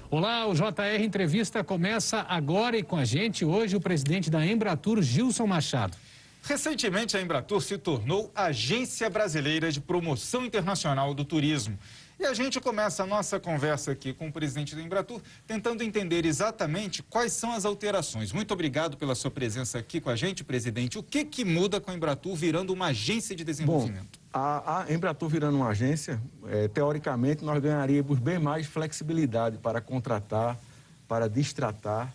Olá, o JR Entrevista começa agora e com a gente hoje o presidente da Embratur, Gilson Machado. Recentemente, a Embratur se tornou Agência Brasileira de Promoção Internacional do Turismo. E a gente começa a nossa conversa aqui com o presidente da Embratur, tentando entender exatamente quais são as alterações. Muito obrigado pela sua presença aqui com a gente, presidente. O que muda com a Embratur virando uma agência de desenvolvimento? Bom, a Embratur virando uma agência, teoricamente, nós ganharíamos bem mais flexibilidade para contratar, para destratar.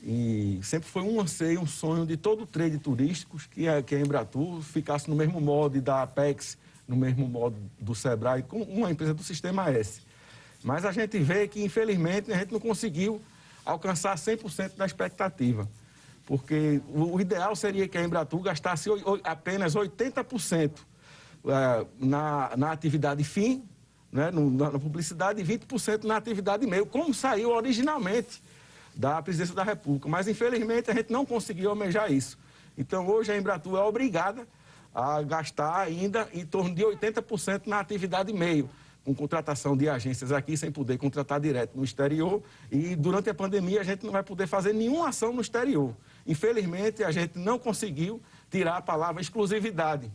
E sempre foi um anseio, um sonho de todo o trade turístico que a Embratur ficasse no mesmo molde da Apex, no mesmo modo do Sebrae, com uma empresa do Sistema S. Mas a gente vê que, infelizmente, a gente não conseguiu alcançar 100% da expectativa. Porque o ideal seria que a Embratur gastasse apenas 80% na atividade fim, né, na publicidade, e 20% na atividade meio, como saiu originalmente da Presidência da República. Mas, infelizmente, a gente não conseguiu almejar isso. Então, hoje, a Embratur é obrigada a gastar ainda em torno de 80% na atividade meio, com contratação de agências aqui, sem poder contratar direto no exterior. E durante a pandemia a gente não vai poder fazer nenhuma ação no exterior. Infelizmente, a gente não conseguiu tirar a palavra exclusividade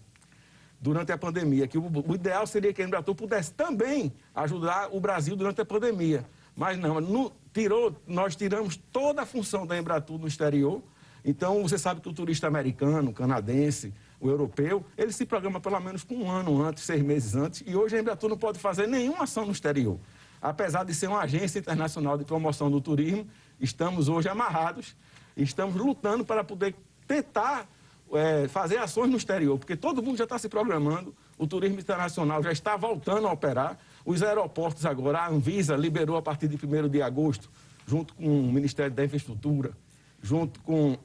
durante a pandemia, que o ideal seria que a Embratur pudesse também ajudar o Brasil durante a pandemia. Mas não, nós tiramos toda a função da Embratur no exterior. Então, você sabe que o turista americano, canadense, o europeu, ele se programa pelo menos com um ano antes, 6 meses antes, e hoje a Embratur não pode fazer nenhuma ação no exterior. Apesar de ser uma agência internacional de promoção do turismo, estamos hoje amarrados, estamos lutando para poder tentar fazer ações no exterior, porque todo mundo já está se programando, o turismo internacional já está voltando a operar, os aeroportos agora, a Anvisa liberou a partir de 1º de agosto, junto com o Ministério da Infraestrutura, junto com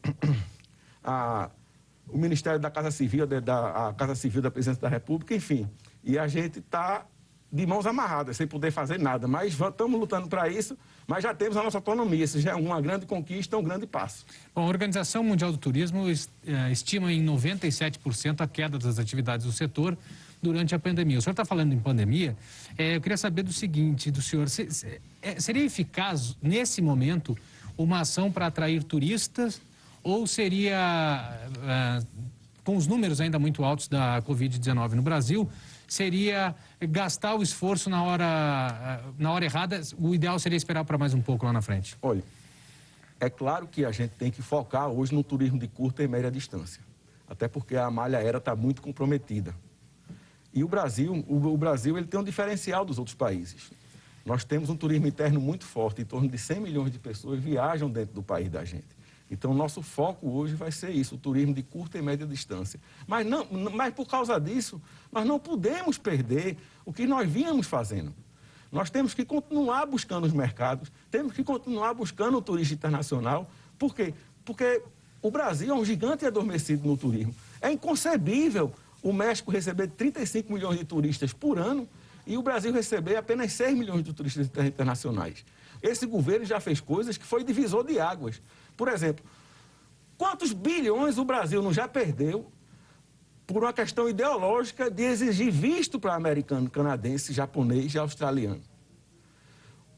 o Ministério da Casa Civil, a Casa Civil da Presidência da República, enfim. E a gente está de mãos amarradas, sem poder fazer nada. Mas estamos lutando para isso, mas já temos a nossa autonomia. Isso já é uma grande conquista, um grande passo. Bom, a Organização Mundial do Turismo estima em 97% a queda das atividades do setor durante a pandemia. O senhor está falando em pandemia, eu queria saber do seguinte, do senhor, seria eficaz, nesse momento, uma ação para atrair turistas, ou seria, com os números ainda muito altos da Covid-19 no Brasil, seria gastar o esforço na hora errada? O ideal seria esperar para mais um pouco lá na frente? Olha, é claro que a gente tem que focar hoje no turismo de curta e média distância, até porque a malha aérea está muito comprometida. E o Brasil ele tem um diferencial dos outros países. Nós temos um turismo interno muito forte, em torno de 100 milhões de pessoas viajam dentro do país da gente. Então, nosso foco hoje vai ser isso, o turismo de curta e média distância. Mas por causa disso, nós não podemos perder o que nós vínhamos fazendo. Nós temos que continuar buscando os mercados, temos que continuar buscando o turista internacional. Por quê? Porque o Brasil é um gigante adormecido no turismo. É inconcebível o México receber 35 milhões de turistas por ano e o Brasil receber apenas 6 milhões de turistas internacionais. Esse governo já fez coisas que foi divisor de águas. Por exemplo, quantos bilhões o Brasil não já perdeu por uma questão ideológica de exigir visto para americano, canadense, japonês e australiano?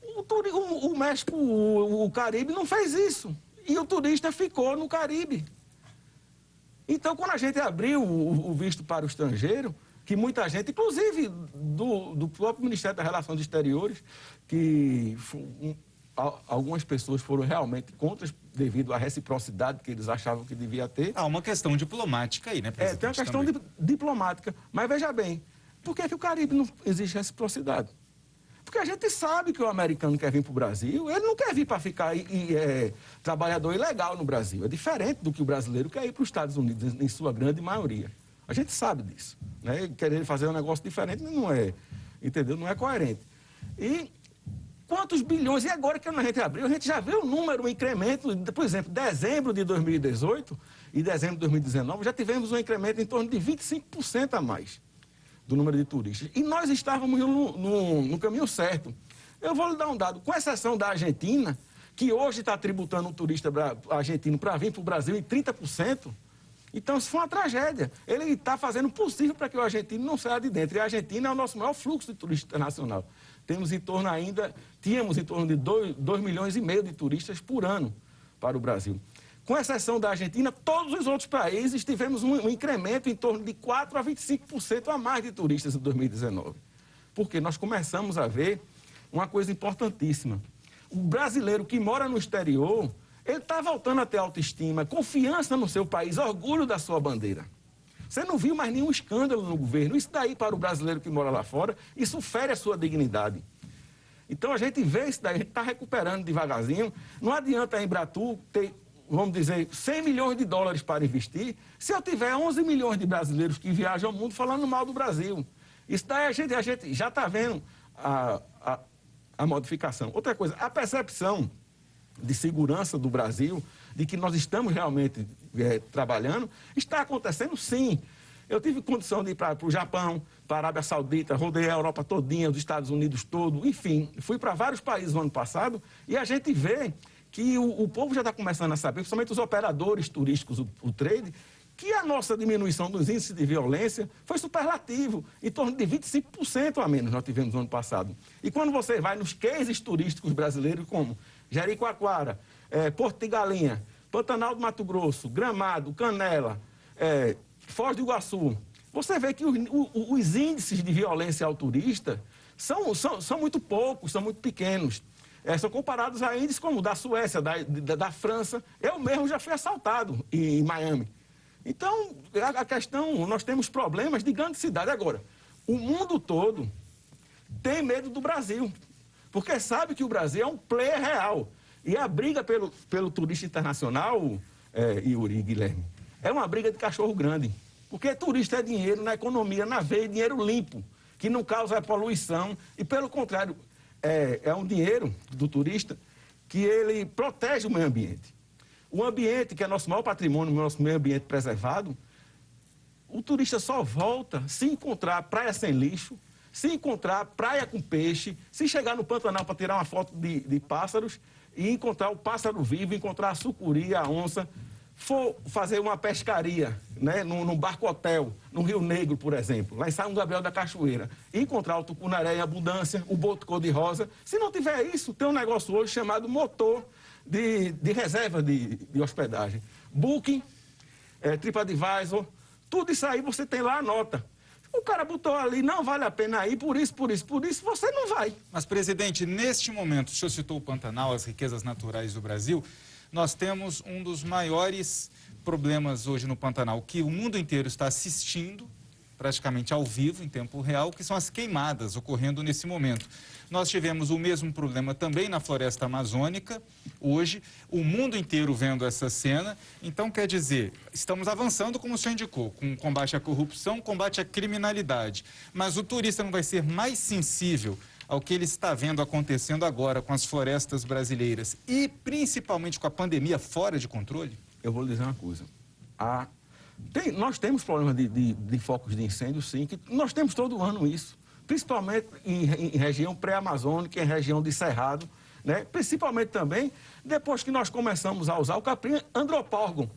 O México, o Caribe não fez isso. E o turista ficou no Caribe. Então, quando a gente abriu o visto para o estrangeiro, que muita gente, inclusive do próprio Ministério das Relações Exteriores, que algumas pessoas foram realmente contra devido à reciprocidade que eles achavam que devia ter. Há uma questão diplomática aí, né, presidente? Tem uma questão diplomática. Mas veja bem, por que o Caribe não existe reciprocidade? Porque a gente sabe que o americano quer vir para o Brasil, ele não quer vir para ficar trabalhador ilegal no Brasil. É diferente do que o brasileiro quer ir para os Estados Unidos, em sua grande maioria. A gente sabe disso, né? Querer fazer um negócio diferente não é, entendeu? Não é coerente. E quantos bilhões? E agora que a gente abriu, a gente já vê o número, o incremento, por exemplo, dezembro de 2018 e dezembro de 2019, já tivemos um incremento em torno de 25% a mais do número de turistas. E nós estávamos no caminho certo. Eu vou lhe dar um dado, com exceção da Argentina, que hoje está tributando um turista argentino para vir para o Brasil em 30%, Então, isso foi uma tragédia. Ele está fazendo o possível para que o argentino não saia de dentro. E a Argentina é o nosso maior fluxo de turista internacional. Tínhamos em torno de 2,5 milhões de turistas por ano para o Brasil. Com exceção da Argentina, todos os outros países tivemos um incremento em torno de 4% a 25% a mais de turistas em 2019. Porque nós começamos a ver uma coisa importantíssima. O brasileiro que mora no exterior, ele está voltando a ter autoestima, confiança no seu país, orgulho da sua bandeira. Você não viu mais nenhum escândalo no governo. Isso daí, para o brasileiro que mora lá fora, isso fere a sua dignidade. Então, a gente vê isso daí, a gente está recuperando devagarzinho. Não adianta a Embratur ter, vamos dizer, 100 milhões de dólares para investir, se eu tiver 11 milhões de brasileiros que viajam ao mundo falando mal do Brasil. Isso daí a gente já está vendo a modificação. Outra coisa, a percepção de segurança do Brasil, de que nós estamos realmente trabalhando, está acontecendo sim. Eu tive condição de ir para o Japão, para a Arábia Saudita, rodei a Europa todinha, os Estados Unidos todo, enfim, fui para vários países no ano passado e a gente vê que o povo já está começando a saber, principalmente os operadores turísticos, o trade, que a nossa diminuição dos índices de violência foi superlativo, em torno de 25% a menos nós tivemos no ano passado. E quando você vai nos cases turísticos brasileiros, como Jericoacoara, Porto de Galinha, Pantanal do Mato Grosso, Gramado, Canela, Foz do Iguaçu, você vê que os índices de violência ao turista são muito poucos, são muito pequenos. São comparados a índices como o da Suécia, da França. Eu mesmo já fui assaltado em Miami. Então, a questão, nós temos problemas de grande cidade. Agora, o mundo todo tem medo do Brasil, porque sabe que o Brasil é um player real. E a briga pelo turista internacional, Yuri e Guilherme, é uma briga de cachorro grande. Porque turista é dinheiro na economia, na veia, dinheiro limpo, que não causa poluição. E, pelo contrário, é um dinheiro do turista que ele protege o meio ambiente. O ambiente, que é nosso maior patrimônio, nosso meio ambiente preservado, o turista só volta se encontrar praia sem lixo, se encontrar praia com peixe, se chegar no Pantanal para tirar uma foto de pássaros e encontrar o pássaro vivo, encontrar a sucuri, a onça, for fazer uma pescaria, né, num barco-hotel, no Rio Negro, por exemplo, lá em São Gabriel da Cachoeira, e encontrar o tucunaré em abundância, o boto cor-de-rosa. Se não tiver isso, tem um negócio hoje chamado motor de reserva de hospedagem. Booking, TripAdvisor, tudo isso aí você tem lá a nota. O cara botou ali, não vale a pena ir, por isso, você não vai. Mas, presidente, neste momento, o senhor citou o Pantanal, as riquezas naturais do Brasil, nós temos um dos maiores problemas hoje no Pantanal, que o mundo inteiro está assistindo, praticamente ao vivo, em tempo real, que são as queimadas ocorrendo nesse momento. Nós tivemos o mesmo problema também na floresta amazônica, hoje, o mundo inteiro vendo essa cena. Então, quer dizer, estamos avançando, como o senhor indicou, com combate à corrupção, combate à criminalidade. Mas o turista não vai ser mais sensível ao que ele está vendo acontecendo agora com as florestas brasileiras e principalmente com a pandemia fora de controle? Eu vou lhe dizer uma coisa. Nós temos problemas de focos de incêndio, sim, que nós temos todo ano isso. Principalmente em região pré-amazônica, em região de cerrado, né? Principalmente também depois que nós começamos a usar o capim andropórgon.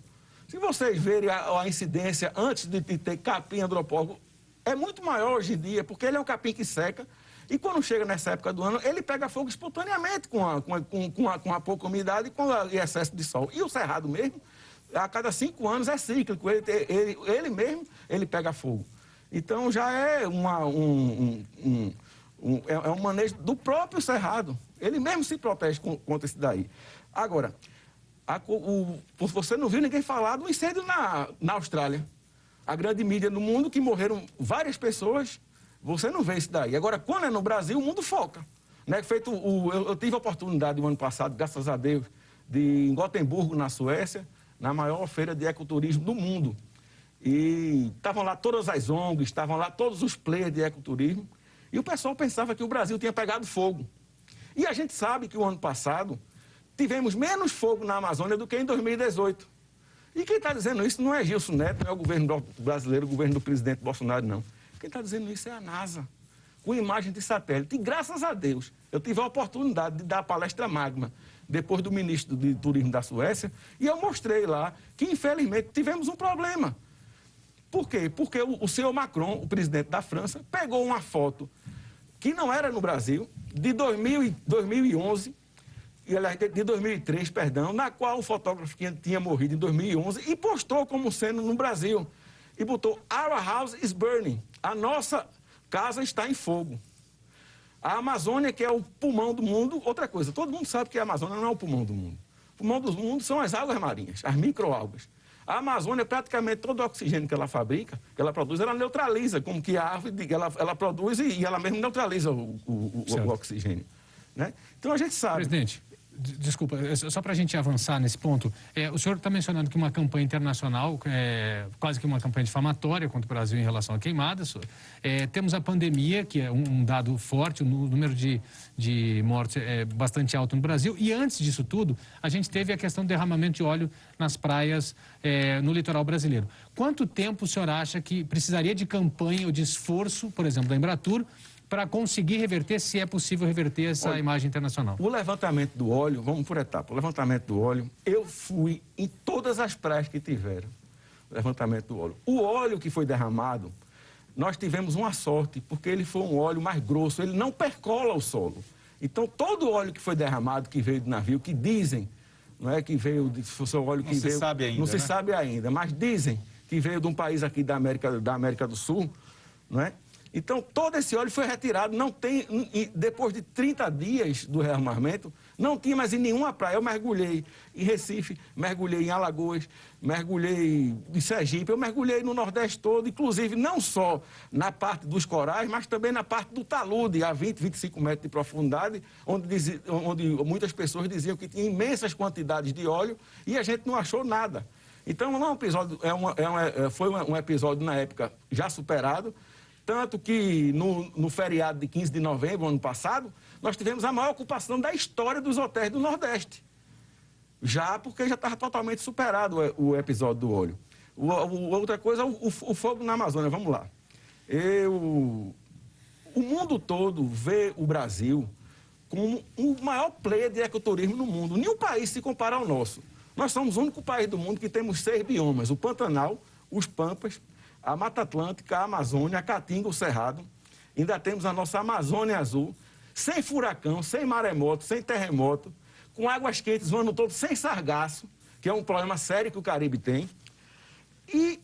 Se vocês verem a incidência antes de ter capim andropórgon, é muito maior hoje em dia, porque ele é um capim que seca, e quando chega nessa época do ano, ele pega fogo espontaneamente com a pouca umidade e com o excesso de sol. E o cerrado mesmo, a cada 5 anos é cíclico, ele mesmo pega fogo. Então, já é um manejo do próprio cerrado. Ele mesmo se protege contra isso daí. Agora, você não viu ninguém falar do incêndio na Austrália. A grande mídia no mundo, que morreram várias pessoas, você não vê isso daí. Agora, quando é no Brasil, o mundo foca. Né? Eu tive a oportunidade, no ano passado, graças a Deus, em Gotemburgo, na Suécia, na maior feira de ecoturismo do mundo. E estavam lá todas as ONGs, estavam lá todos os players de ecoturismo, e o pessoal pensava que o Brasil tinha pegado fogo. E a gente sabe que o ano passado tivemos menos fogo na Amazônia do que em 2018. E quem está dizendo isso não é Gilson Neto, não é o governo brasileiro, o governo do presidente Bolsonaro, não. Quem está dizendo isso é a NASA, com imagem de satélite. E graças a Deus, eu tive a oportunidade de dar a palestra magma depois do ministro de Turismo da Suécia, e eu mostrei lá que, infelizmente, tivemos um problema. Por quê? Porque o senhor Macron, o presidente da França, pegou uma foto que não era no Brasil, de 2011, de 2003, perdão, na qual o fotógrafo tinha morrido em 2011 e postou como sendo no Brasil. E botou, "Our house is burning", a nossa casa está em fogo. A Amazônia, que é o pulmão do mundo, outra coisa, todo mundo sabe que a Amazônia não é o pulmão do mundo. O pulmão do mundo são as algas marinhas, as microalgas. A Amazônia, praticamente todo o oxigênio que ela fabrica, que ela produz, ela neutraliza, como que a árvore, ela produz e ela mesmo neutraliza o oxigênio. Né? Então a gente sabe... Presidente, desculpa, só para a gente avançar nesse ponto, o senhor está mencionando que uma campanha internacional, quase que uma campanha difamatória contra o Brasil em relação a queimadas. Temos a pandemia, que é um dado forte, o número de mortes é bastante alto no Brasil. E antes disso tudo, a gente teve a questão do derramamento de óleo nas praias no litoral brasileiro. Quanto tempo o senhor acha que precisaria de campanha ou de esforço, por exemplo, da Embratur, para conseguir reverter, se é possível reverter essa imagem internacional? O levantamento do óleo, vamos por etapa, o levantamento do óleo, eu fui em todas as praias que tiveram o levantamento do óleo. O óleo que foi derramado, nós tivemos uma sorte, porque ele foi um óleo mais grosso, ele não percola o solo. Então, todo o óleo que foi derramado, que veio do navio, que dizem, não é que veio, foi o óleo que veio... Não se sabe ainda, não se sabe ainda, mas dizem que veio de um país aqui da América do Sul, não é? Então, todo esse óleo foi retirado, não tem, depois de 30 dias do rearmamento, não tinha mais em nenhuma praia. Eu mergulhei em Recife, mergulhei em Alagoas, mergulhei em Sergipe, eu mergulhei no Nordeste todo, inclusive não só na parte dos corais, mas também na parte do talude, a 20, 25 metros de profundidade, onde muitas pessoas diziam que tinha imensas quantidades de óleo e a gente não achou nada. Então, não é um episódio, foi um episódio na época já superado. Tanto que no feriado de 15 de novembro, ano passado, nós tivemos a maior ocupação da história dos hotéis do Nordeste. Porque já estava totalmente superado o episódio do óleo. Outra coisa, o fogo na Amazônia. Vamos lá. O mundo todo vê o Brasil como o maior player de ecoturismo no mundo. Nenhum país se compara ao nosso. Nós somos o único país do mundo que temos 6 biomas. O Pantanal, os Pampas, a Mata Atlântica, a Amazônia, a Caatinga, o Cerrado. Ainda temos a nossa Amazônia Azul, sem furacão, sem maremoto, sem terremoto, com águas quentes o ano todo, sem sargaço, que é um problema sério que o Caribe tem. E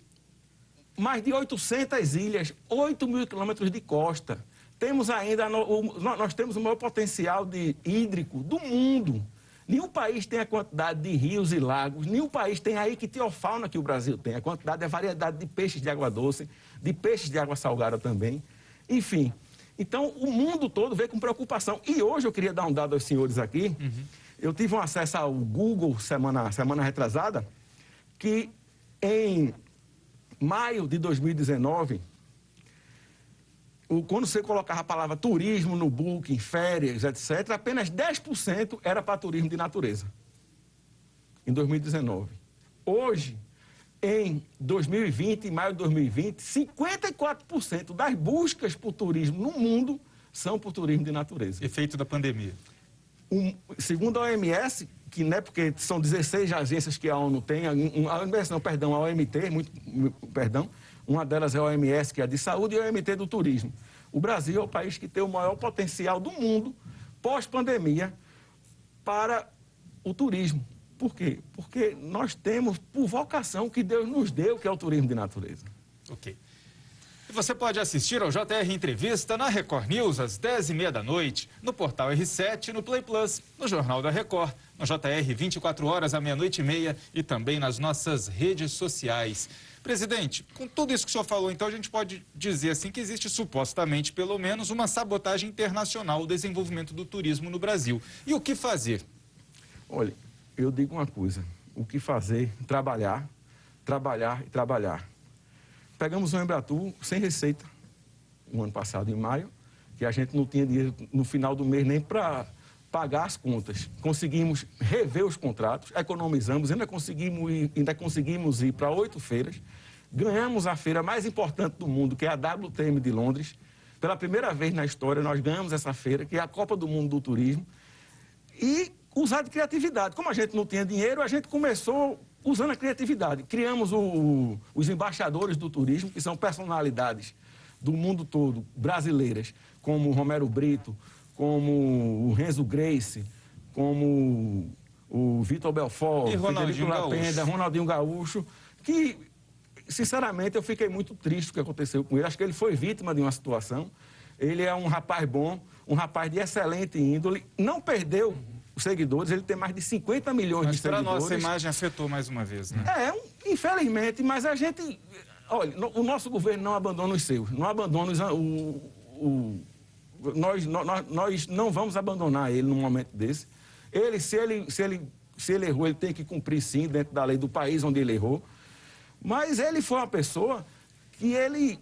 mais de 800 ilhas, 8.000 quilômetros de costa. Temos ainda, nós temos o maior potencial hídrico do mundo. Nenhum país tem a quantidade de rios e lagos, nenhum país tem a ictiofauna que o Brasil tem, a quantidade, a variedade de peixes de água doce, de peixes de água salgada também. Enfim, então o mundo todo vê com preocupação. E hoje eu queria dar um dado aos senhores aqui. Eu tive um acesso ao Google semana retrasada, que em maio de 2019... Quando você colocava a palavra turismo no Booking, férias, etc., apenas 10% era para turismo de natureza, em 2019. Hoje, em 2020, em maio de 2020, 54% das buscas por turismo no mundo são por turismo de natureza. Efeito da pandemia. Segundo a OMS, que não é porque são 16 agências que a ONU tem, a OMT, uma delas é a OMS, que é a de saúde, e a OMT do turismo. O Brasil é o país que tem o maior potencial do mundo, pós-pandemia, para o turismo. Por quê? Porque nós temos, por vocação, que Deus nos deu, que é o turismo de natureza. Ok. E você pode assistir ao JR Entrevista na Record News às 10h30 da noite, no portal R7, no Play Plus, no Jornal da Record, no JR 24 horas à meia-noite e meia e também nas nossas redes sociais. Presidente, com tudo isso que o senhor falou, então a gente pode dizer assim que existe supostamente, pelo menos, uma sabotagem internacional ao desenvolvimento do turismo no Brasil. E o que fazer? Olha, eu digo uma coisa, o que fazer? Trabalhar, trabalhar e trabalhar. Pegamos o Embratur sem receita, no ano passado, em maio, que a gente não tinha dinheiro no final do mês nem para pagar as contas. Conseguimos rever os contratos, economizamos, ainda conseguimos ir para 8 feiras, ganhamos a feira mais importante do mundo, que é a WTM de Londres. Pela primeira vez na história, nós ganhamos essa feira, que é a Copa do Mundo do Turismo. E usar de criatividade. Como a gente não tinha dinheiro, a gente começou usando a criatividade. Criamos os embaixadores do turismo, que são personalidades do mundo todo, brasileiras, como o Romero Brito, como o Renzo Grace, como o Vitor Belfort, Federico Lapenda, Ronaldinho Gaúcho, que, sinceramente, eu fiquei muito triste com o que aconteceu com ele. Acho que ele foi vítima de uma situação. Ele é um rapaz bom, um rapaz de excelente índole, não perdeu os seguidores, ele tem mais de 50 milhões de seguidores. Mas para nossa imagem afetou mais uma vez, né? Infelizmente, mas a gente... Olha, o nosso governo não abandona os seus, não abandona nós não vamos abandonar ele num momento desse. Se ele errou, ele tem que cumprir, sim, dentro da lei do país onde ele errou. Mas ele foi uma pessoa que ele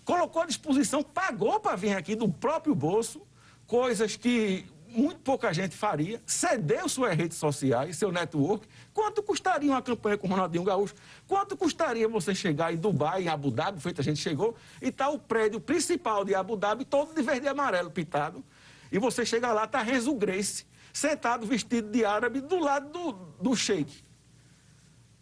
colocou à disposição, pagou para vir aqui do próprio bolso, coisas que muito pouca gente faria, cedeu suas redes sociais, seu network. Quanto custaria uma campanha com o Ronaldinho Gaúcho? Quanto custaria você chegar em Dubai, em Abu Dhabi, feito a gente chegou, e está o prédio principal de Abu Dhabi todo de verde e amarelo pintado, e você chega lá, está Renzo Grace, sentado, vestido de árabe, do lado do sheik.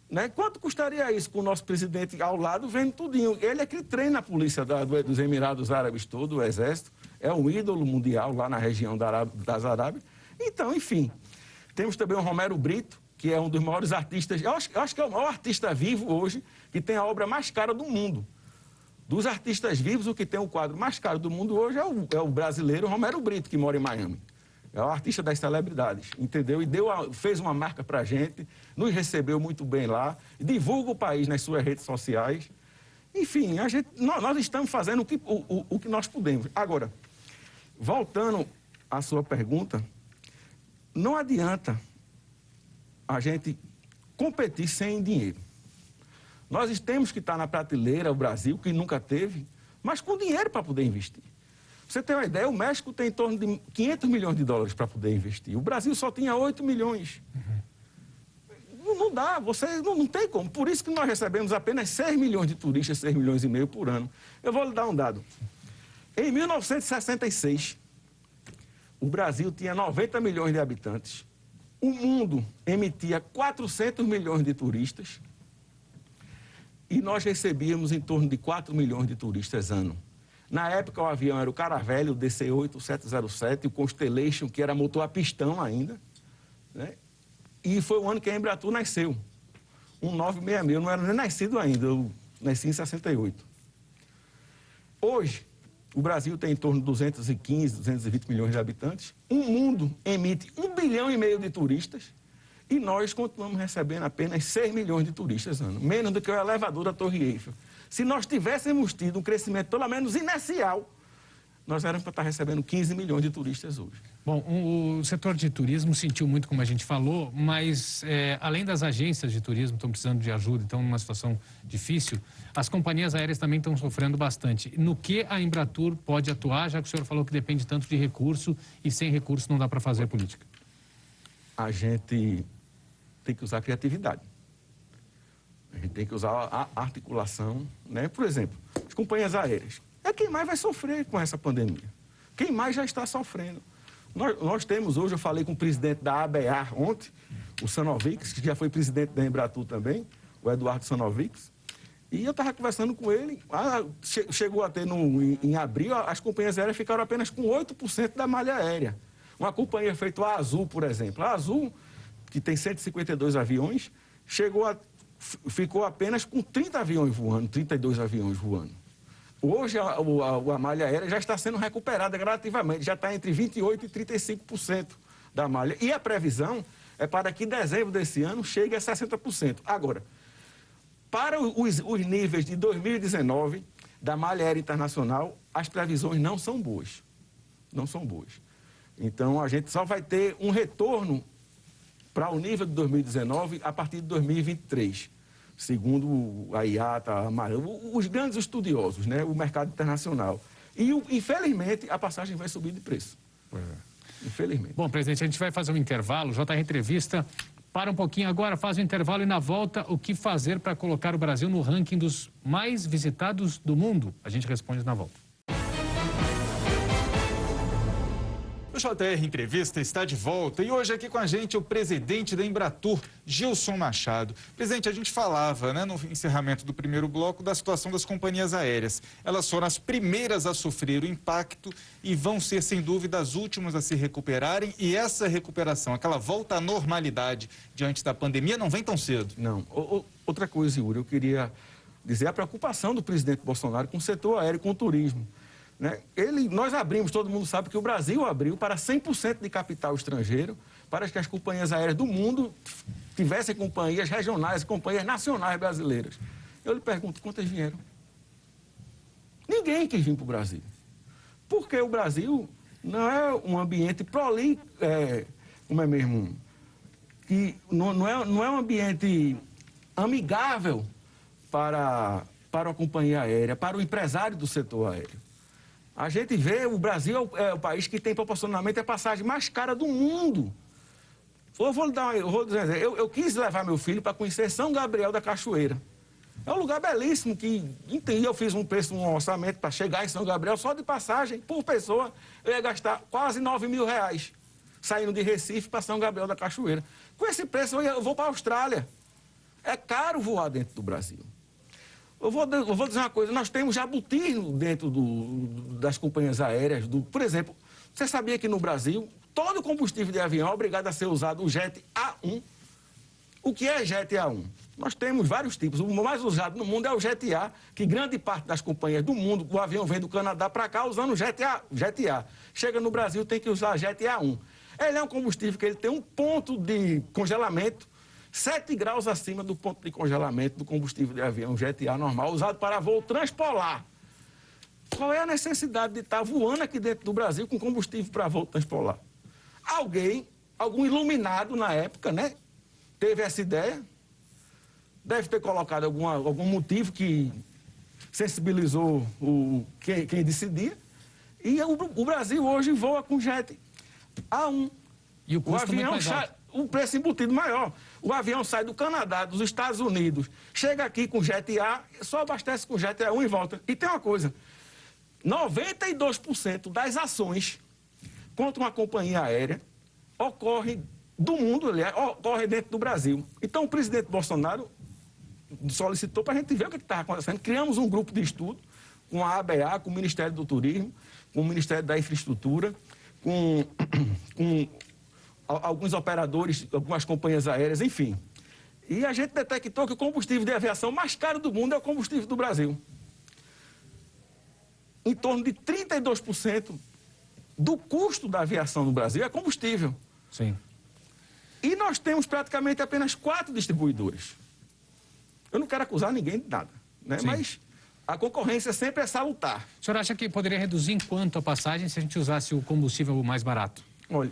Né? Quanto custaria isso com o nosso presidente ao lado, vendo tudinho? Ele é que treina a polícia dos Emirados Árabes todo, o exército, é um ídolo mundial lá na região das Arábias. Então, enfim, temos também o Romero Brito, que é um dos maiores artistas, eu acho que é o maior artista vivo hoje, que tem a obra mais cara do mundo. Dos artistas vivos, o que tem o quadro mais caro do mundo hoje é o brasileiro Romero Brito, que mora em Miami. É o artista das celebridades, entendeu? E fez uma marca pra gente, nos recebeu muito bem lá, divulga o país nas suas redes sociais. Enfim, nós estamos fazendo o que nós podemos. Agora, voltando à sua pergunta, não adianta a gente competir sem dinheiro. Nós temos que estar na prateleira, o Brasil, que nunca teve, mas com dinheiro para poder investir. Você tem uma ideia, o México tem em torno de 500 milhões de dólares para poder investir. O Brasil só tinha 8 milhões. Não dá, você não tem como. Por isso que nós recebemos apenas 6 milhões de turistas, 6 milhões e meio por ano. Eu vou lhe dar um dado. Em 1966, o Brasil tinha 90 milhões de habitantes. O mundo emitia 400 milhões de turistas e nós recebíamos em torno de 4 milhões de turistas ano. Na época, o avião era o Caravelle, o DC-8, o 707, o Constellation, que era motor a pistão ainda, né? E foi o ano que a Embratur nasceu, 1966. Eu não era nem nascido ainda, eu nasci em 68. Hoje, o Brasil tem em torno de 215, 220 milhões de habitantes. O mundo emite 1,5 bilhão de turistas e nós continuamos recebendo apenas 6 milhões de turistas ano, menos do que o elevador da Torre Eiffel. Se nós tivéssemos tido um crescimento, pelo menos inicial, nós éramos para estar recebendo 15 milhões de turistas hoje. Bom, o setor de turismo sentiu muito, como a gente falou, mas além das agências de turismo estão precisando de ajuda, estão numa situação difícil, as companhias aéreas também estão sofrendo bastante. No que a Embratur pode atuar, já que o senhor falou que depende tanto de recurso e sem recurso não dá para fazer política? A gente tem que usar a criatividade. A gente tem que usar a articulação, né? Por exemplo, as companhias aéreas. É quem mais vai sofrer com essa pandemia. Quem mais já está sofrendo. Nós temos hoje, eu falei com o presidente da ABA ontem, o Sanovics, que já foi presidente da Embratur também, o Eduardo Sanovics, e eu estava conversando com ele, chegou a ter em abril, as companhias aéreas ficaram apenas com 8% da malha aérea. Uma companhia feita a Azul, por exemplo. A Azul, que tem 152 aviões, ficou apenas com 30 aviões voando, 32 aviões voando. Hoje, a malha aérea já está sendo recuperada gradativamente, já está entre 28% e 35% da malha. E a previsão é para que em dezembro desse ano chegue a 60%. Agora, para os níveis de 2019 da malha aérea internacional, as previsões não são boas. Não são boas. Então, a gente só vai ter um retorno para o nível de 2019 a partir de 2023. Segundo a IATA, os grandes estudiosos, né? O mercado internacional. E, infelizmente, a passagem vai subir de preço. Infelizmente. Bom, presidente, a gente vai fazer um intervalo. JR Entrevista, para um pouquinho agora, faz o intervalo e na volta, o que fazer para colocar o Brasil no ranking dos mais visitados do mundo? A gente responde na volta. O JR Entrevista está de volta e hoje aqui com a gente o presidente da Embratur, Gilson Machado. Presidente, a gente falava, né, no encerramento do primeiro bloco da situação das companhias aéreas. Elas foram as primeiras a sofrer o impacto e vão ser, sem dúvida, as últimas a se recuperarem. E essa recuperação, aquela volta à normalidade diante da pandemia, não vem tão cedo. Não. Outra coisa, Yuri, eu queria dizer a preocupação do presidente Bolsonaro com o setor aéreo e com o turismo. Né? Nós abrimos, todo mundo sabe que o Brasil abriu para 100% de capital estrangeiro, para que as companhias aéreas do mundo tivessem companhias regionais, companhias nacionais brasileiras. Eu lhe pergunto, quantas vieram? Ninguém quis vir para o Brasil. Porque o Brasil não é um ambiente como é mesmo? Que não é um ambiente amigável para a companhia aérea, para o empresário do setor aéreo. A gente vê, o Brasil é o país que tem proporcionalmente a passagem mais cara do mundo. Eu quis levar meu filho para conhecer São Gabriel da Cachoeira. É um lugar belíssimo que eu fiz um orçamento para chegar em São Gabriel, só de passagem, por pessoa, eu ia gastar quase R$9.000, saindo de Recife para São Gabriel da Cachoeira. Com esse preço eu vou para a Austrália. É caro voar dentro do Brasil. Eu vou dizer uma coisa, nós temos jabuti dentro das companhias aéreas. Por exemplo, você sabia que no Brasil, todo combustível de avião é obrigado a ser usado o Jet A1. O que é Jet A1? Nós temos vários tipos. O mais usado no mundo é o Jet A, que grande parte das companhias do mundo, o avião vem do Canadá para cá usando o Jet A. Chega no Brasil, tem que usar Jet A1. Ele é um combustível que ele tem um ponto de congelamento 7 graus acima do ponto de congelamento do combustível de avião Jet A normal, usado para voo transpolar. Qual é a necessidade de estar voando aqui dentro do Brasil com combustível para voo transpolar? Algum iluminado na época, né? Teve essa ideia, deve ter colocado algum motivo que sensibilizou quem decidia, e o Brasil hoje voa com Jet A1. E o custo muito mais alto. O preço embutido maior. O avião sai do Canadá, dos Estados Unidos, chega aqui com Jet A, só abastece com Jet A1 e volta. E tem uma coisa, 92% das ações contra uma companhia aérea ocorre do mundo, aliás, ocorre dentro do Brasil. Então o presidente Bolsonaro solicitou para a gente ver o que estava acontecendo. Criamos um grupo de estudo com a ABA, com o Ministério do Turismo, com o Ministério da Infraestrutura, com alguns operadores, algumas companhias aéreas, enfim. E a gente detectou que o combustível de aviação mais caro do mundo é o combustível do Brasil. Em torno de 32% do custo da aviação no Brasil é combustível. Sim. E nós temos praticamente apenas 4 distribuidores. Eu não quero acusar ninguém de nada, né? Mas a concorrência sempre é salutar. O senhor acha que poderia reduzir em quanto a passagem se a gente usasse o combustível mais barato? Olha,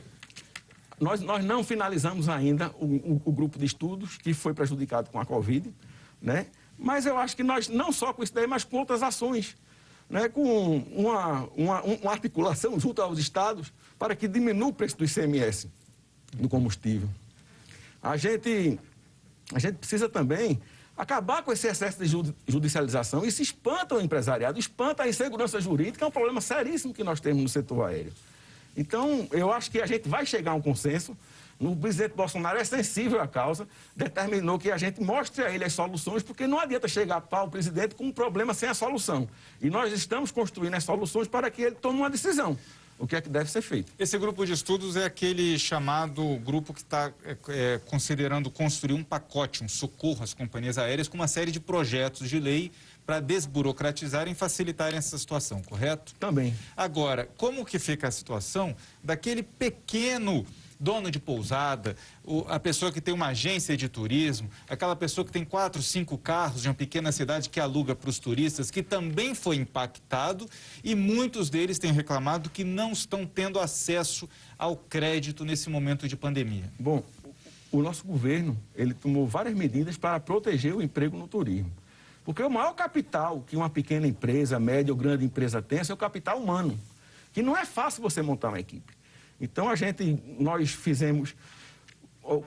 nós não finalizamos ainda o grupo de estudos que foi prejudicado com a Covid, né? Mas eu acho que nós, não só com isso daí, mas com outras ações, né? Com uma articulação junto aos estados para que diminua o preço do ICMS do combustível. A gente precisa também acabar com esse excesso de judicialização. Isso espanta o empresariado, espanta a insegurança jurídica, é um problema seríssimo que nós temos no setor aéreo. Então, eu acho que a gente vai chegar a um consenso. O presidente Bolsonaro é sensível à causa, determinou que a gente mostre a ele as soluções, porque não adianta chegar para o presidente com um problema sem a solução. E nós estamos construindo as soluções para que ele tome uma decisão. O que é que deve ser feito? Esse grupo de estudos é aquele chamado grupo que está considerando construir um pacote, um socorro às companhias aéreas com uma série de projetos de lei para desburocratizarem e facilitarem essa situação, correto? Também. Agora, como que fica a situação daquele pequeno dono de pousada, a pessoa que tem uma agência de turismo, aquela pessoa que tem 4, 5 carros de uma pequena cidade que aluga para os turistas, que também foi impactado e muitos deles têm reclamado que não estão tendo acesso ao crédito nesse momento de pandemia? Bom, o nosso governo, ele tomou várias medidas para proteger o emprego no turismo. Porque o maior capital que uma pequena empresa, média ou grande empresa tem é o capital humano, que não é fácil você montar uma equipe. Então, nós fizemos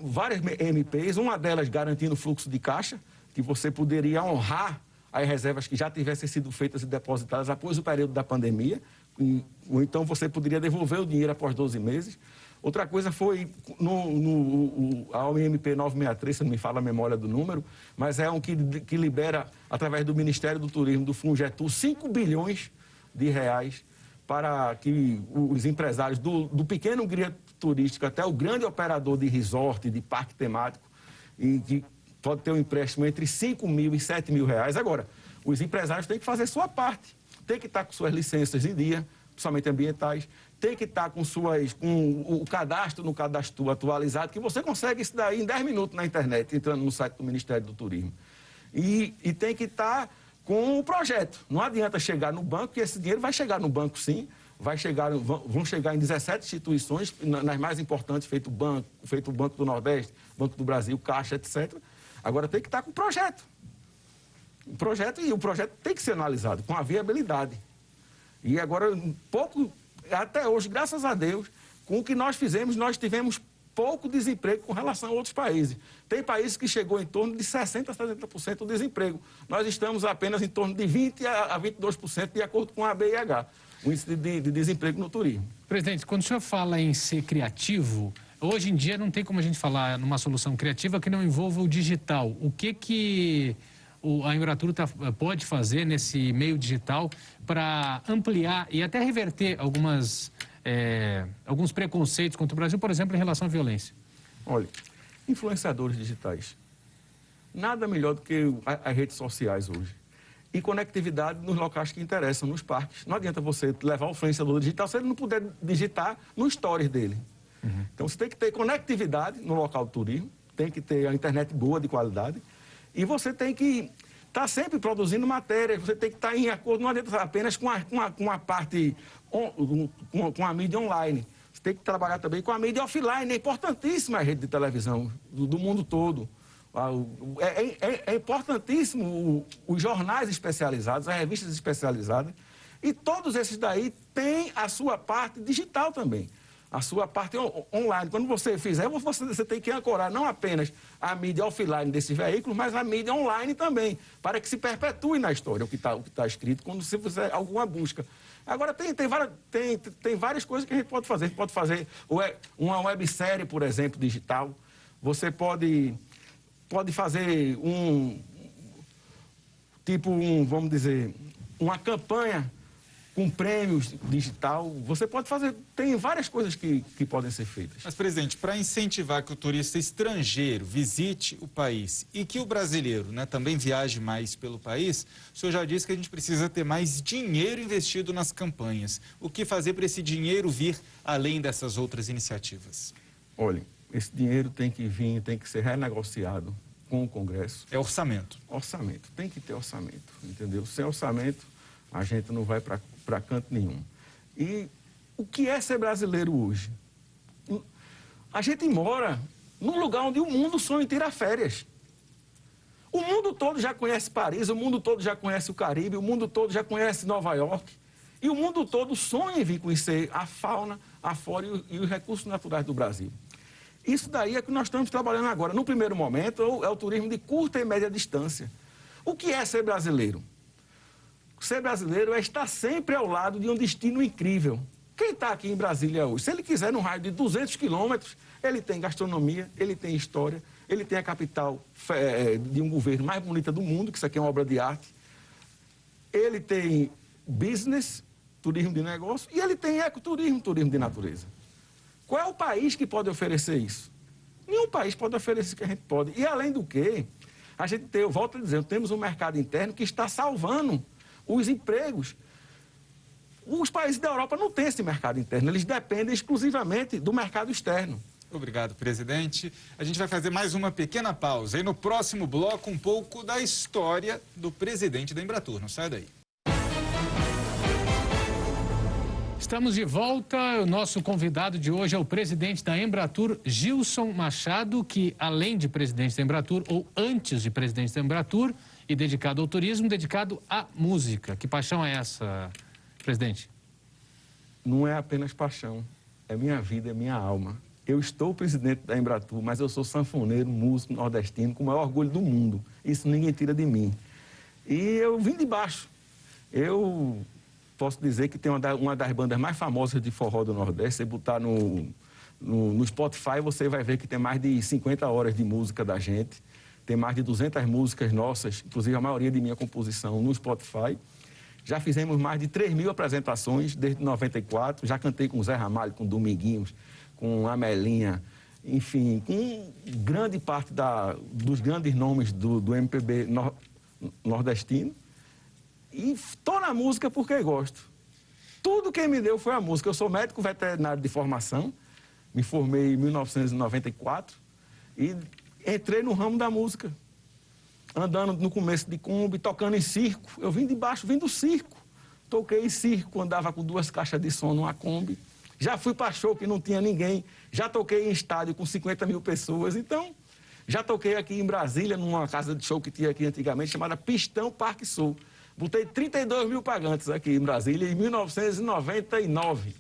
várias MPs, uma delas garantindo fluxo de caixa, que você poderia honrar as reservas que já tivessem sido feitas e depositadas após o período da pandemia, ou então você poderia devolver o dinheiro após 12 meses. Outra coisa foi a OMP 963, se não me fala a memória do número, mas é um que libera, através do Ministério do Turismo, do Fungetur, 5 bilhões de reais para que os empresários do pequeno guia turístico até o grande operador de resort, de parque temático, e que pode ter um empréstimo entre 5 mil e 7 mil reais. Agora, os empresários têm que fazer sua parte, tem que estar com suas licenças em dia, principalmente ambientais, tem que estar com o cadastro no cadastro atualizado, que você consegue isso daí em 10 minutos na internet, entrando no site do Ministério do Turismo. E tem que estar com o projeto. Não adianta chegar no banco, que esse dinheiro vai chegar no banco sim, vão chegar em 17 instituições, nas mais importantes, feito o Banco do Nordeste, Banco do Brasil, Caixa, etc. Agora tem que estar com o projeto. O projeto tem que ser analisado com a viabilidade. E agora, até hoje, graças a Deus, com o que nós fizemos, nós tivemos pouco desemprego com relação a outros países. Tem países que chegou em torno de 60% a 70% do desemprego. Nós estamos apenas em torno de 20% a 22%, de acordo com a ABIH, o índice de desemprego no turismo. Presidente, quando o senhor fala em ser criativo, hoje em dia não tem como a gente falar numa solução criativa que não envolva o digital. O que a Embratur pode fazer nesse meio digital para ampliar e até reverter alguns preconceitos contra o Brasil, por exemplo, em relação à violência? Olha, influenciadores digitais. Nada melhor do que as redes sociais hoje. E conectividade nos locais que interessam, nos parques. Não adianta você levar o influenciador digital se ele não puder digitar no stories dele. Uhum. Então, você tem que ter conectividade no local do turismo, tem que ter a internet boa, de qualidade, e você tem que estar sempre produzindo matéria, você tem que estar em acordo, não adianta apenas com a parte, com a mídia online. Você tem que trabalhar também com a mídia offline. É importantíssima a rede de televisão do mundo todo. É importantíssimo os jornais especializados, as revistas especializadas, e todos esses daí têm a sua parte digital também, a sua parte online. Quando você fizer, você tem que ancorar não apenas a mídia offline desses veículos, mas a mídia online também, para que se perpetue na história o que está escrito quando você fizer alguma busca. Agora, tem várias coisas que a gente pode fazer. A gente pode fazer uma websérie, por exemplo, digital. Você pode fazer vamos dizer, uma campanha com prêmios digital. Você pode fazer, tem várias coisas que podem ser feitas. Mas, presidente, para incentivar que o turista estrangeiro visite o país e que o brasileiro, né, também viaje mais pelo país, o senhor já disse que a gente precisa ter mais dinheiro investido nas campanhas. O que fazer para esse dinheiro vir além dessas outras iniciativas? Olha, esse dinheiro tem que vir, tem que ser renegociado com o Congresso. É orçamento. Orçamento, tem que ter orçamento, entendeu? Sem orçamento, a gente não vai para canto nenhum. E o que é ser brasileiro hoje? A gente mora num lugar onde o mundo sonha em tirar férias. O mundo todo já conhece Paris, o mundo todo já conhece o Caribe, o mundo todo já conhece Nova York. E o mundo todo sonha em vir conhecer a fauna, a flora e os recursos naturais do Brasil. Isso daí é que nós estamos trabalhando agora. No primeiro momento, é o turismo de curta e média distância. O que é ser brasileiro? Ser brasileiro é estar sempre ao lado de um destino incrível. Quem está aqui em Brasília hoje, se ele quiser, num raio de 200 quilômetros, ele tem gastronomia, ele tem história, ele tem a capital de um governo mais bonita do mundo, que isso aqui é uma obra de arte. Ele tem business, turismo de negócio, e ele tem ecoturismo, turismo de natureza. Qual é o país que pode oferecer isso? Nenhum país pode oferecer o que a gente pode. E, além do que, a gente tem, eu volto a dizer, temos um mercado interno que está salvando os empregos. Os países da Europa não têm esse mercado interno, eles dependem exclusivamente do mercado externo. Obrigado, presidente. A gente vai fazer mais uma pequena pausa. E no próximo bloco, um pouco da história do presidente da Embratur. Não sai daí. Estamos de volta. O nosso convidado de hoje é o presidente da Embratur, Gilson Machado, que, além de presidente da Embratur, ou antes de presidente da Embratur, e dedicado ao turismo, dedicado à música. Que paixão é essa, presidente? Não é apenas paixão, é minha vida, é minha alma. Eu estou presidente da Embratur, mas eu sou sanfoneiro, músico nordestino, com o maior orgulho do mundo. Isso ninguém tira de mim. E eu vim de baixo. Eu posso dizer que tem uma das bandas mais famosas de forró do Nordeste. Você botar no Spotify, você vai ver que tem mais de 50 horas de música da gente. Tem mais de 200 músicas nossas, inclusive a maioria de minha composição no Spotify. Já fizemos mais de 3.000 apresentações desde 94. Já cantei com Zé Ramalho, com Dominguinhos, com Amelinha, enfim, com grande parte dos grandes nomes do MPB nordestino. E estou na música porque gosto. Tudo quem me deu foi a música. Eu sou médico veterinário de formação, me formei em 1994 e entrei no ramo da música. Andando no começo de Kombi, tocando em circo. Eu vim de baixo, vim do circo. Toquei em circo, andava com 2 caixas de som numa Kombi. Já fui para show que não tinha ninguém. Já toquei em estádio com 50 mil pessoas. Então, já toquei aqui em Brasília, numa casa de show que tinha aqui antigamente, chamada Pistão Parque Sul. Botei 32 mil pagantes aqui em Brasília em 1999.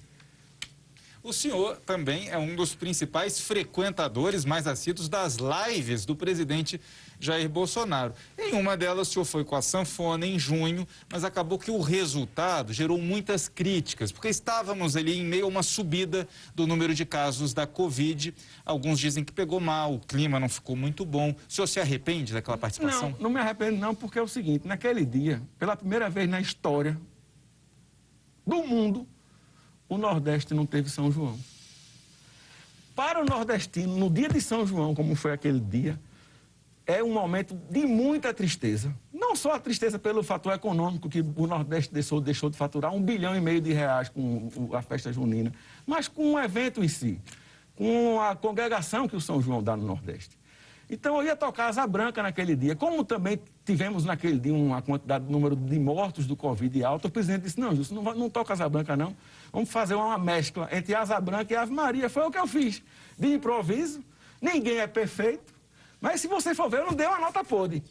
O senhor também é um dos principais frequentadores mais assíduos das lives do presidente Jair Bolsonaro. Em uma delas, o senhor foi com a sanfona em junho, mas acabou que o resultado gerou muitas críticas, porque estávamos ali em meio a uma subida do número de casos da Covid. Alguns dizem que pegou mal, o clima não ficou muito bom. O senhor se arrepende daquela participação? Não me arrependo não, porque é o seguinte, naquele dia, pela primeira vez na história do mundo, o Nordeste não teve São João. Para o nordestino, no dia de São João, como foi aquele dia, é um momento de muita tristeza. Não só a tristeza pelo fator econômico, que o Nordeste deixou de faturar R$1,5 bilhão de reais com a festa junina, mas com o evento em si, com a congregação que o São João dá no Nordeste. Então, eu ia tocar Asa Branca naquele dia. Como também tivemos naquele dia uma quantidade, número de mortos do Covid alto, o presidente disse, não, Justo, não toca Asa Branca, não. Vamos fazer uma mescla entre Asa Branca e Ave Maria. Foi o que eu fiz. De improviso, ninguém é perfeito, mas se você for ver, eu não dei uma nota podre.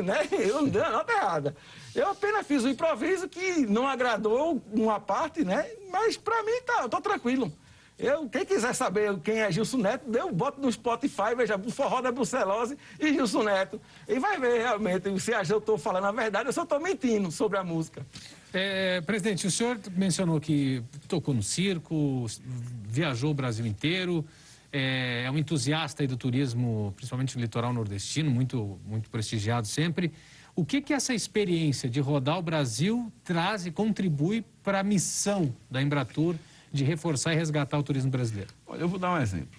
Né? Eu não dei uma nota errada. Eu apenas fiz um improviso que não agradou uma parte, né? Mas para mim, eu tô tranquilo. Quem quiser saber quem é Gilson Neto, bota no Spotify, veja o Forró da Brucelose e Gilson Neto. E vai ver realmente se eu estou falando a verdade, eu só estou mentindo sobre a música. Presidente, o senhor mencionou que tocou no circo, viajou o Brasil inteiro, é um entusiasta aí do turismo, principalmente no litoral nordestino, muito prestigiado sempre. O que essa experiência de rodar o Brasil traz e contribui para a missão da Embratur de reforçar e resgatar o turismo brasileiro? Olha, eu vou dar um exemplo.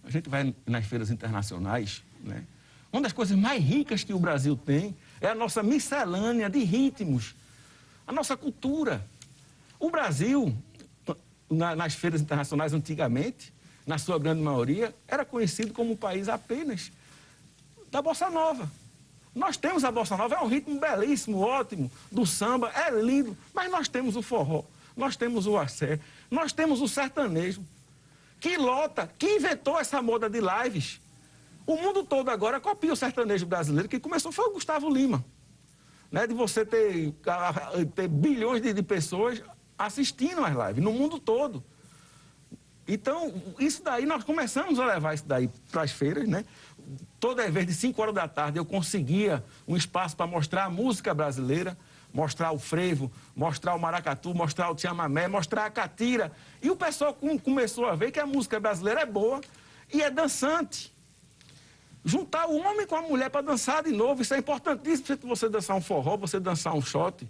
A gente vai nas feiras internacionais, né? Uma das coisas mais ricas que o Brasil tem é a nossa miscelânea de ritmos, a nossa cultura. O Brasil, nas feiras internacionais antigamente, na sua grande maioria, era conhecido como um país apenas da Bossa Nova. Nós temos a Bossa Nova, é um ritmo belíssimo, ótimo, do samba, é lindo, mas nós temos o forró, nós temos o axé, nós temos o sertanejo, que lota, que inventou essa moda de lives. O mundo todo agora copia o sertanejo brasileiro, que começou foi o Gustavo Lima. Né, de você ter bilhões de pessoas assistindo às lives, no mundo todo. Então, isso daí, nós começamos a levar isso daí para as feiras, né? Toda vez de 5 horas da tarde eu conseguia um espaço para mostrar a música brasileira, mostrar o frevo, mostrar o maracatu, mostrar o chamamé, mostrar a catira. E o pessoal começou a ver que a música brasileira é boa e é dançante. Juntar o homem com a mulher para dançar de novo, isso é importantíssimo, você dançar um forró, você dançar um shot.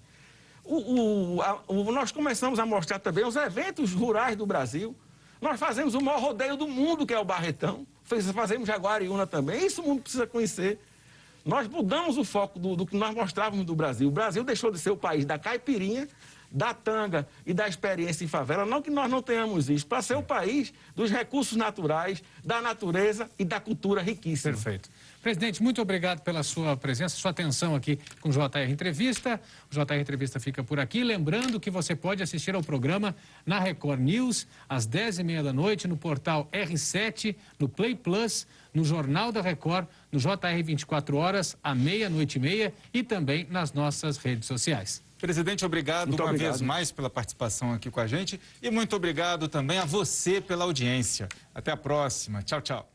Nós começamos a mostrar também os eventos rurais do Brasil. Nós fazemos o maior rodeio do mundo, que é o Barretão. Fazemos Jaguariúna também, isso o mundo precisa conhecer. Nós mudamos o foco do que nós mostrávamos do Brasil. O Brasil deixou de ser o país da caipirinha, da tanga e da experiência em favela, não que nós não tenhamos isso, para ser o país dos recursos naturais, da natureza e da cultura riquíssima. Perfeito. Presidente, muito obrigado pela sua presença, sua atenção aqui com o JR Entrevista. O JR Entrevista fica por aqui. Lembrando que você pode assistir ao programa na Record News, às 10h30 da noite, no portal R7, no Play Plus, no Jornal da Record, no JR 24 horas, à 00:30 e também nas nossas redes sociais. Presidente, obrigado uma vez mais pela participação aqui com a gente e muito obrigado também a você pela audiência. Até a próxima. Tchau, tchau.